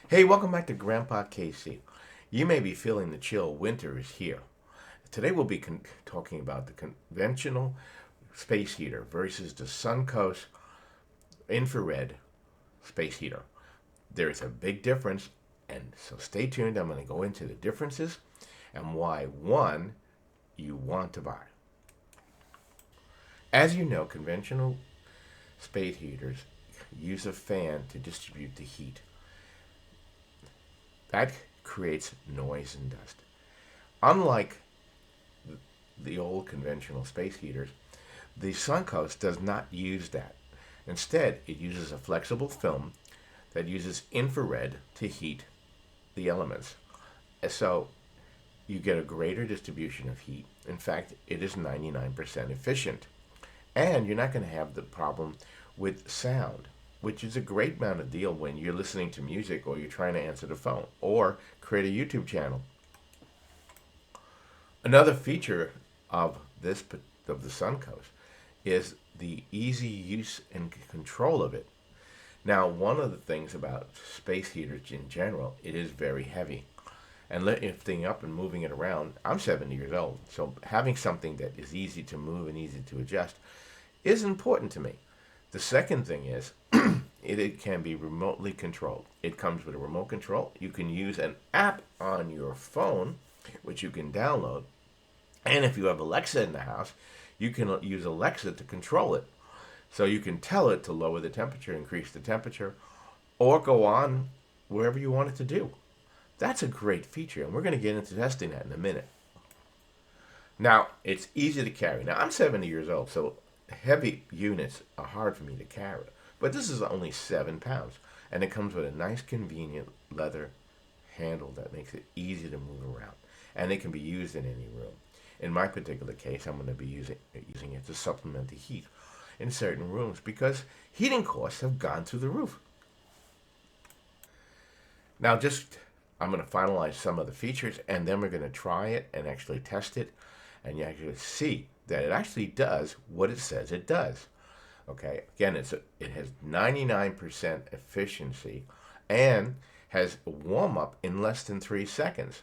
Hey, welcome back to Grandpa Casey. You may be feeling the chill. Winter is here. Today we'll be talking about the conventional space heater versus the Sunkos infrared space heater. There's a big difference, and so stay tuned. I'm going to go into the differences and why one you want to buy. As you know, conventional space heaters use a fan to distribute the heat. That creates noise and dust. Unlike the old conventional space heaters, the Sunkos does not use that. Instead, it uses a flexible film that uses infrared to heat the elements. So you get a greater distribution of heat. In fact, it is 99% efficient. And you're not going to have the problem with sound, which is a great amount of deal when you're listening to music or you're trying to answer the phone or create a YouTube channel. Another feature of the Sunkos is the easy use and control of it. Now, one of the things about space heaters in general, it is very heavy. And lifting up and moving it around, I'm 70 years old, so having something that is easy to move and easy to adjust is important to me. The second thing is it can be remotely controlled. It comes with a remote control. You can use an app on your phone, which you can download. And if you have Alexa in the house, you can use Alexa to control it. So you can tell it to lower the temperature, increase the temperature, or go on wherever you want it to do. That's a great feature, and we're going to get into testing that in a minute. Now, it's easy to carry. Now, I'm 70 years old, so heavy units are hard for me to carry. But this is only 7 pounds, and it comes with a nice, convenient leather handle that makes it easy to move around, and it can be used in any room. In my particular case, I'm going to be using it to supplement the heat in certain rooms because heating costs have gone through the roof. Now, I'm going to finalize some of the features, and then we're going to try it and actually test it, and you actually see that it actually does what it says it does. Okay, again, it has 99% efficiency and has a warm up in less than 3 seconds.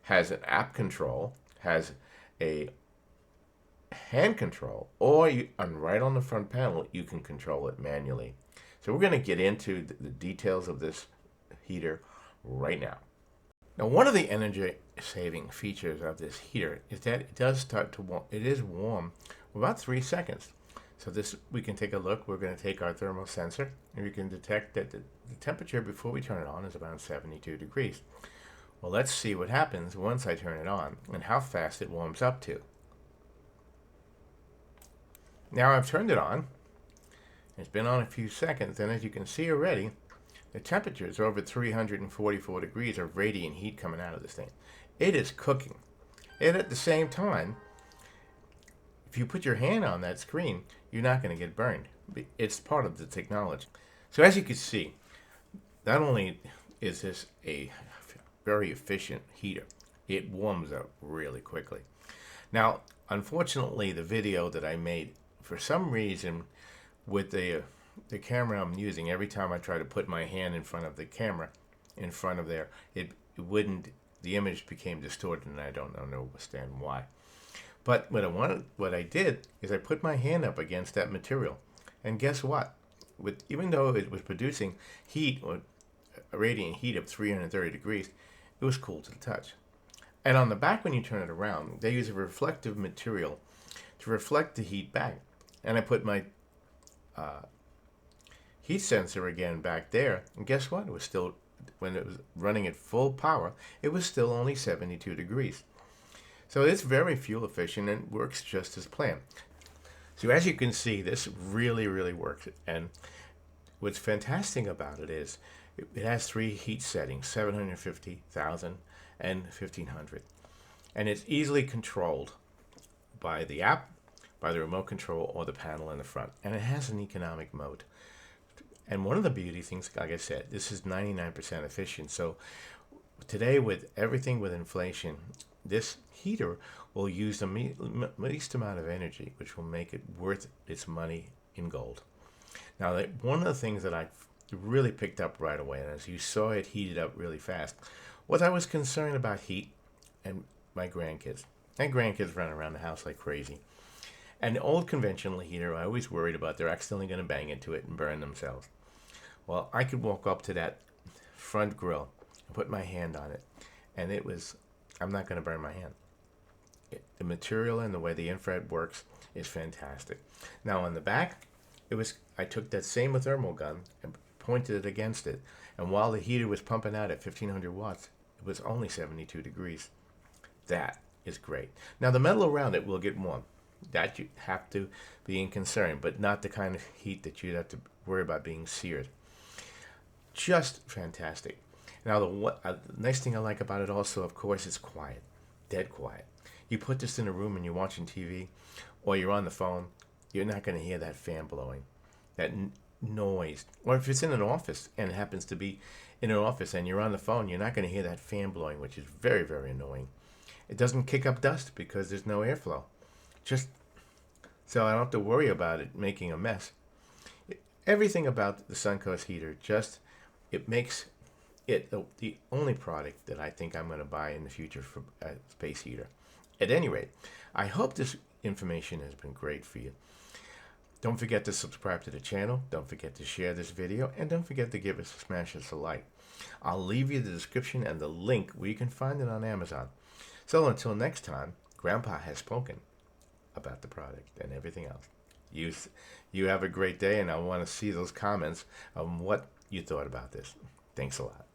Has an app control, has a hand control, or right on the front panel, you can control it manually. So we're going to get into the details of this heater right now. Now, one of the energy saving features of this heater is that it does start to warm. It is warm for about 3 seconds. So we can take a look. We're going to take our thermal sensor, and we can detect that the temperature before we turn it on is around 72 degrees. Well, let's see what happens once I turn it on and how fast it warms up to. Now I've turned it on. It's been on a few seconds, and as you can see already, the temperature is over 344 degrees of radiant heat coming out of this thing. It is cooking. And at the same time, if you put your hand on that screen, you're not going to get burned. It's part of the technology. So as you can see, not only is this a very efficient heater, it warms up really quickly. Now, unfortunately, the video that I made, for some reason, with the camera I'm using, every time I try to put my hand in front of the camera, in front of there, it wouldn't, the image became distorted, and I don't understand why. But what I did is I put my hand up against that material, and guess what? Even though it was producing heat, or a radiant heat of 330 degrees, it was cool to the touch. And on the back, when you turn it around, they use a reflective material to reflect the heat back. And I put my heat sensor again back there, and guess what? It was still, when it was running at full power, it was still only 72 degrees. So it's very fuel efficient and works just as planned. So as you can see, this really, really works. And what's fantastic about it is it has 3 heat settings, 750, 1000, and 1500. And it's easily controlled by the app, by the remote control, or the panel in the front. And it has an economic mode. And one of the beauty things, like I said, this is 99% efficient. So today, with everything with inflation, this heater will use the least amount of energy, which will make it worth its money in gold. Now, one of the things that I It really picked up right away, and as you saw, it heated up really fast. Was I was concerned about heat and my grandkids. My grandkids run around the house like crazy. And the old conventional heater, I always worried about they're accidentally going to bang into it and burn themselves. Well, I could walk up to that front grill and put my hand on it, and it was, I'm not going to burn my hand. The material and the way the infrared works is fantastic. Now on the back, I took that same thermal gun and pointed it against it, and while the heater was pumping out at 1500 watts, it was only 72 degrees. That is great. Now the metal around it will get warm. That you have to be in concern, but not the kind of heat that you'd have to worry about being seared. Just fantastic. Now the nice thing I like about it also, of course, is quiet, dead quiet. You put this in a room and you're watching TV, or you're on the phone, you're not going to hear that fan blowing, that noise. Or if it's in an office and it happens to be in an office and you're on the phone, you're not going to hear that fan blowing, which is very, very annoying. It doesn't kick up dust because there's no airflow. Just so I don't have to worry about it making a mess. Everything about the Sunkos heater just, it makes it the only product that I think I'm going to buy in the future for a space heater. At any rate, I hope this information has been great for you. Don't forget to subscribe to the channel. Don't forget to share this video. And don't forget to smash us a like. I'll leave you the description and the link where you can find it on Amazon. So until next time, Grandpa has spoken about the product and everything else. You have a great day, and I want to see those comments on what you thought about this. Thanks a lot.